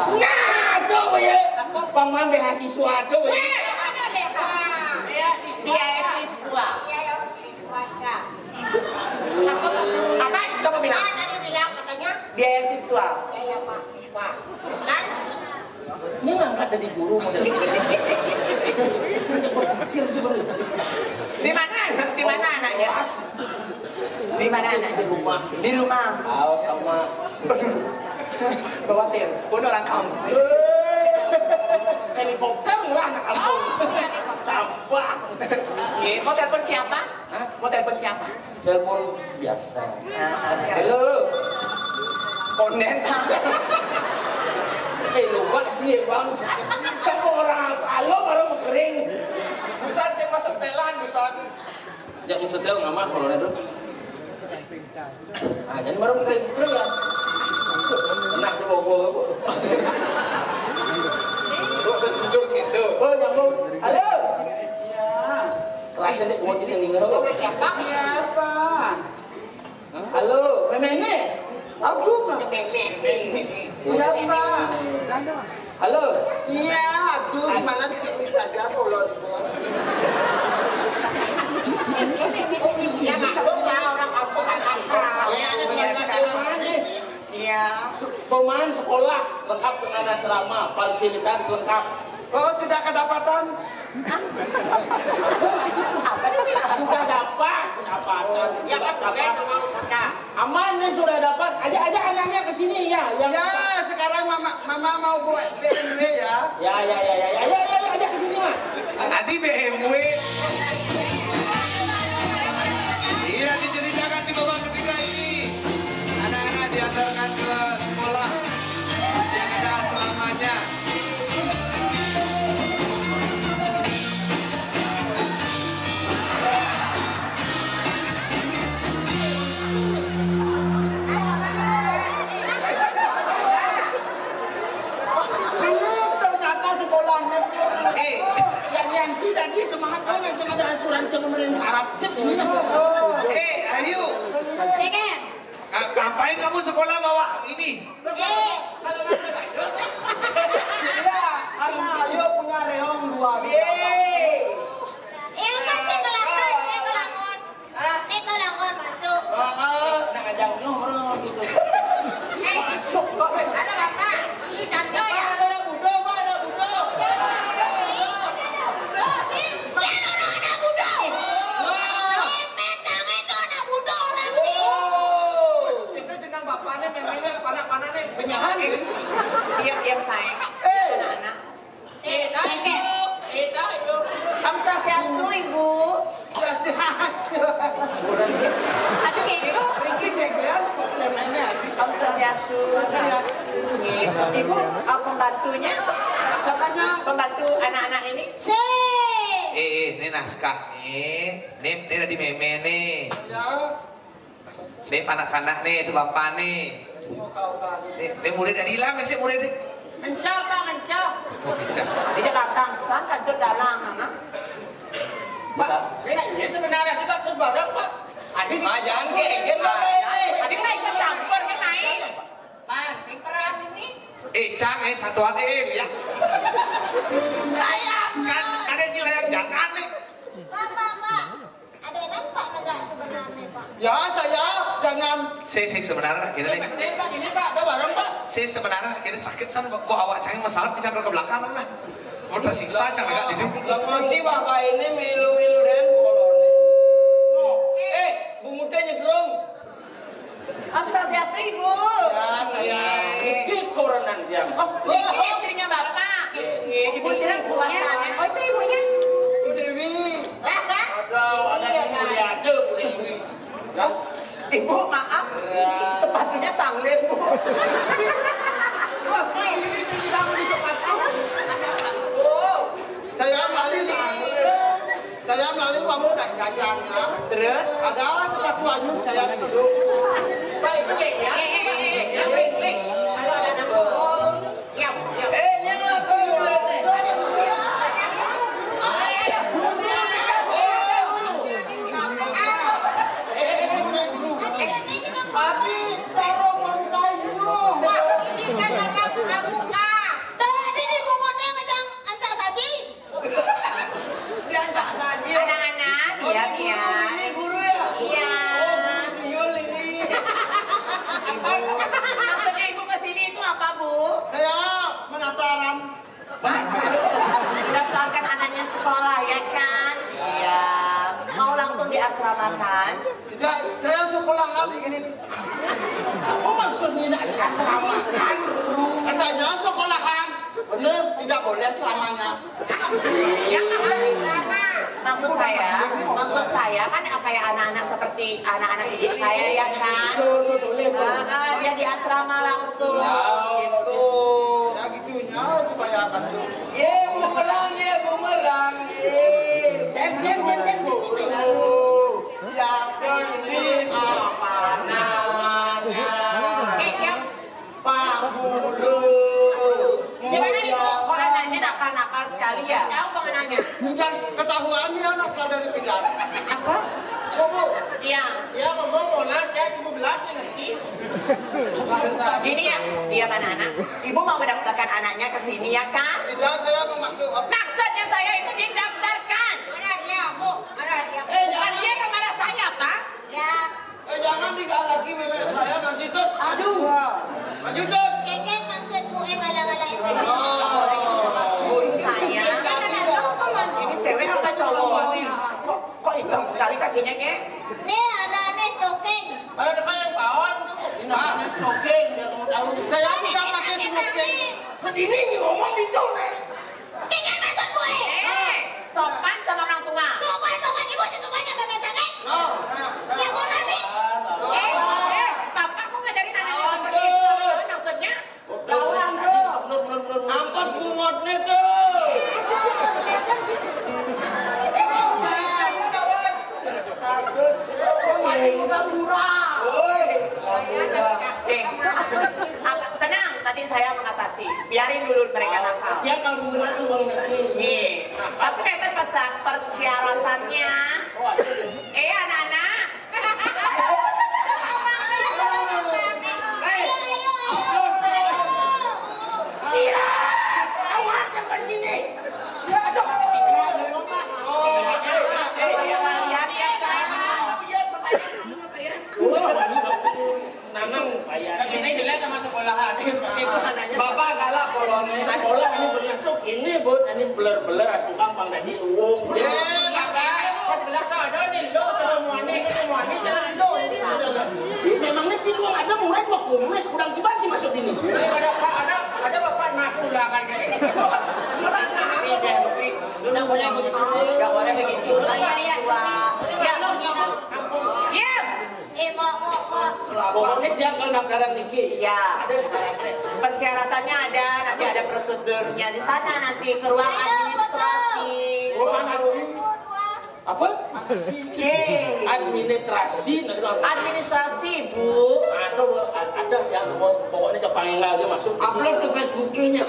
beasiswa. Nah, coba ya. Paman beasiswa coba ya. Beasiswa. Apa? Kamu bilang? Tadi bilang katanya beasiswa. Iya, Pak. Pak. Kan? Ini ngangkat dari guru model. Berpikir coba. Di mana? Di mana anaknya? Di mana anaknya? Di rumah. Di rumah. Oh, sama. Khawatir. Pun orang kampung. Helikopter lah anak kampung. Sampah. Mau telepon siapa? Mau telepon siapa? Telepon biasa. Halo. Konden. Lupa sih bang. Sama orang halo baru mau kering. Busan teh mas setelan busan. Jak setel ngamah kalau itu. Ah, jadi baru kering ya. Enak tuh bobo. Lu harus jujur gitu. Oh, nyambung. Halo. Iya. Kelasnya dek mau kisah nih nggak? Siapa? Siapa? Halo, memene. Aku mah. Siapa? Halo. Iya, aduh gimana sih saja kalau Iya, maksudnya orang kampung kan kampung. Iya. Pemain sekolah lengkap dengan asrama, fasilitas lengkap. Oh, sudah kedapatan? Sudah dapat kedapatan. Ya, dapat. Aman nih sudah dapat. Ajak anaknya ke sini ya. Yang Ya, sekarang mama mau buat BMW ya. Ya. Ajak ke sini mah. Nanti BMW. Iya, diceritakan di babak ketiga ini. Anak-anak diantarkan ke sekolah yang ada asramanya. Belum ternyata sekolahnya. Yang tadi semangat banget sama ada asuransi kemudian sarap cek ini lah. Ayo. Ceker. Ngapain kamu sekolah bawa ini? Kalau masih lanjut. Ya, karena Ayo punya reong 2. Masuk. Nak ajak nyoh gitu. Masuk kok. Ada Bapak. Ini tanda ya. Ada budo, ada budo. Itu jenang bapaknya memangnya panak-panaknya penyahan. Diam saya. Anak-anak. Itu. Kamsahamnida Ibu. Aduh gitu. Ini jegean memangnya. Kamsahamnida. Ibu, pembantunya? Siapanya? Pembantu anak-anak ini? Ini naskah nih. Ini ada di meme nih. Ya. Ini panak-panak nih, itu bapak nih. Ini murid yang hilang sih murid nih. Encah, Pak, encah. Oh, kecap. Di Jakarta, sang kanjut dalang, anak. Pak, ini sebenarnya kita terus bareng, Pak. Adik jangan keken Adik naik ke campur, kan naik. Pak, si peran ini. Cang, satuan ya. Layang. Kan ada yang layang jangan nih. Pak, ada nampak enggak sebenarnya, Pak? Ya, saya jangan. Saya sebenarnya kita nih. Ini, Pak, ini, Pak, ada bareng, Pak. Saya sebenarnya kita sakit san kok awak cangin masalah dicangkul ke belakang lah. Mau tersiksa cang agak didik. Lemati bapak ini milu-milu dan koloni. Bumutnya nyegrong. Kamsahamnida Ibu. Ya, saya. Dikit koronan dia. Ini istrinya Bapak. Ibu sedang puasanya. Oh, itu ibunya. Bu Dewi. Ada yang mulia ada Bu Dewi. Ibu, maaf. Sepatunya sanglet, Bu. Ini sedang di sepatu. Saya melalui uang dan jajannya. Terus? Ada sepatu anyut saya duduk. Pak, itu gengnya. Halo, ada anak. Ya. Nyala puyulan nih. Tapi taruh bonsai dulu. Ini kan anak pramuka. Dia tak saja. Anak-anak, iya. Ini guru ya? Iya. Yul ini. Maksudnya ibu kesini itu apa, Bu? Saya menataran. Mendaftarkan anaknya sekolah, ya kan? Iya. Mau langsung diasramakan? Tidak, saya sekolah lagi ini. Oh maksudnya nak diasramakan? Katanya sekolahan. Bener? Tidak boleh selamanya. Ya maksud saya kan kayak anak-anak seperti anak-anak didik saya, ya kan? Dia di asrama langsung. Gitu. Ya gitunya supaya masuk. Bumerang. Cek. Ya ini apa namanya? Pak Guru. Gimana nih, Bu? Kok anaknya nakal-nakal sekali ya? Tahu kok anaknya? Dan ketahuannya anak dari pilar. Apa? Bu. Iya. Ya ngomong bola saya 17 yang ngerti. Ini ya, dia mana anak? Ibu mau mendaftarkan anaknya ke sini, ya kan? Tidak, saya mau masuk. Maksudnya saya itu didaftarkan. Mana dia, Bu? Mana dia? Jangan dia kemana saya, Pak? Ya, Jangan digalaki memang saya nanti tuh. Aduh. Maju tuh. keken maksudku ngalang-ngalang itu. Bu, saya. Ini cewek apa cowok? Kok hitam sekali kakinya, Ge? Nih anak-anak stocking. Ada dekat yang bawah tuh. Ini smoking, biar kamu tahu. Saya tidak pakai smoking. Ini ngomong gitu, Nek. Keken maksud gue. Sopan sama orang tua. Sopan ibu sesupanya bebek sakit. Ya gue nanti. Papa kok ngajarin anaknya seperti itu? Maksudnya? Lawan, bener. Angkat bungotnya tuh. Tenang, tadi saya mengatasi. Biarin dulu mereka nakal. Dia kalau beneran tuh bang nanti. Nih, tapi kata pesan persyaratannya. Anak-anak. Nanang bayar. Ini jelek sama sekolahan. Bapak kalah kolonel. Sekolah ini benar tuh ini bu, ini beler asukang pang tadi uung. Pas belah tuh ada nih lo, terus muani jalan lo. Memangnya cilung ada murid mau kumis kurang kibanci masuk ini. Ada bapak masuk ulangan gini. Udah boleh begitu. Gak boleh begitu. Mau. Pokoknya jangan daftaran niki. Ya, ada persyaratannya ada, nanti ada prosedurnya di sana nanti ke ruang administrasi. Apa? Yeay. Administrasi. Administrasi, Bu. Ada yang mau pokoknya kepanggil lagi masuk. Upload ke Facebooknya.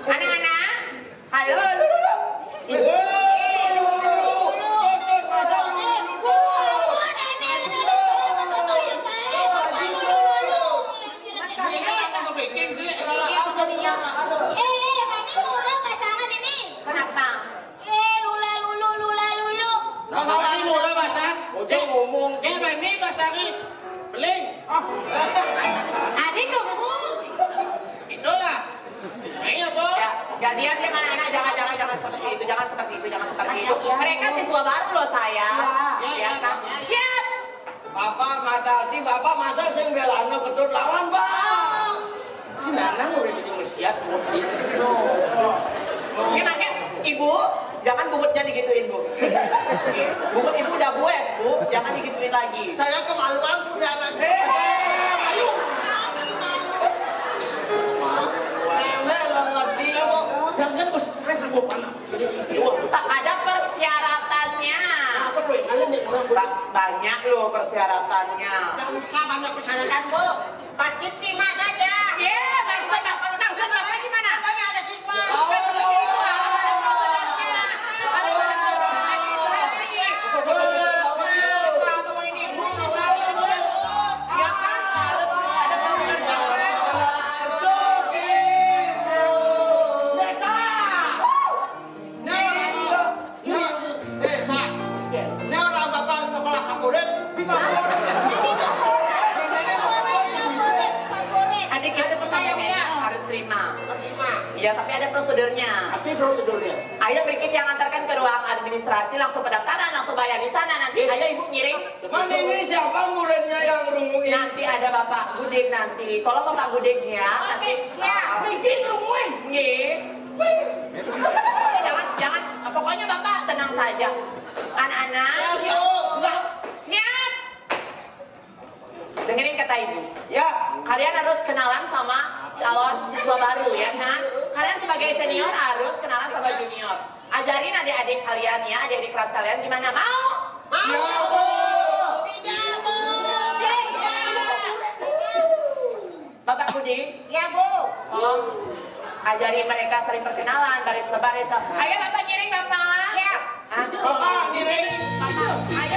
Anak-anak, halo, dulu. Mami murah pasangan ini. Kenapa? Lula lulu. Kalau ini murah basah. Ojek ngomong. Ini basahnya beling. Adik kamu. Itulah. Ayo bu. Ya diam anak-anak, jangan seperti itu, jangan seperti itu. Mereka siswa baru loh saya. Ya kan? Siap. Bapak mata hati, bapak masa sing belano ketut lawan, Bang. Si Nanang udah jadi mesiat mucin. Ini makanya Ibu, jangan bubutnya digituin, Bu. Bubut itu udah bues, Bu. Jangan digituin lagi. Saya kemaluan punya anak saya. Ayo. Jangan stres Bu panas. Tak ada persyaratannya. Banyak loh persyaratannya. Tidak usah banyak persyaratan bu. Paket 5 saja. Ya, maksud Bapak gimana? Banyak ada siswa. administrasi, langsung pendaftaran, langsung bayar di sana. Nanti ayo ibu ngiring. Mandi ini siapa muridnya yang rumuin? Nanti ada Bapak Gudeg nanti. Tolong Bapak Gudegnya. Nanti bikin rumuin. Jangan. Pokoknya Bapak tenang saja. Anak-anak. Siap. Dengerin kata ibu. Ya. Kalian harus kenalan sama calon siswa baru ya kan? Kalian sebagai senior harus kenalan sama junior. Ajarin adik-adik kalian ya, adik-adik kelas kalian gimana mau? Ya, Bu. Tidak, Bu. Bapak Budi, Ya, Bu. tolong ajarin mereka saling perkenalan, baris per baris. Ayo Bapak ngiring Bapak. Ya. Hah? Bapak, ngiring. Bapak, ayo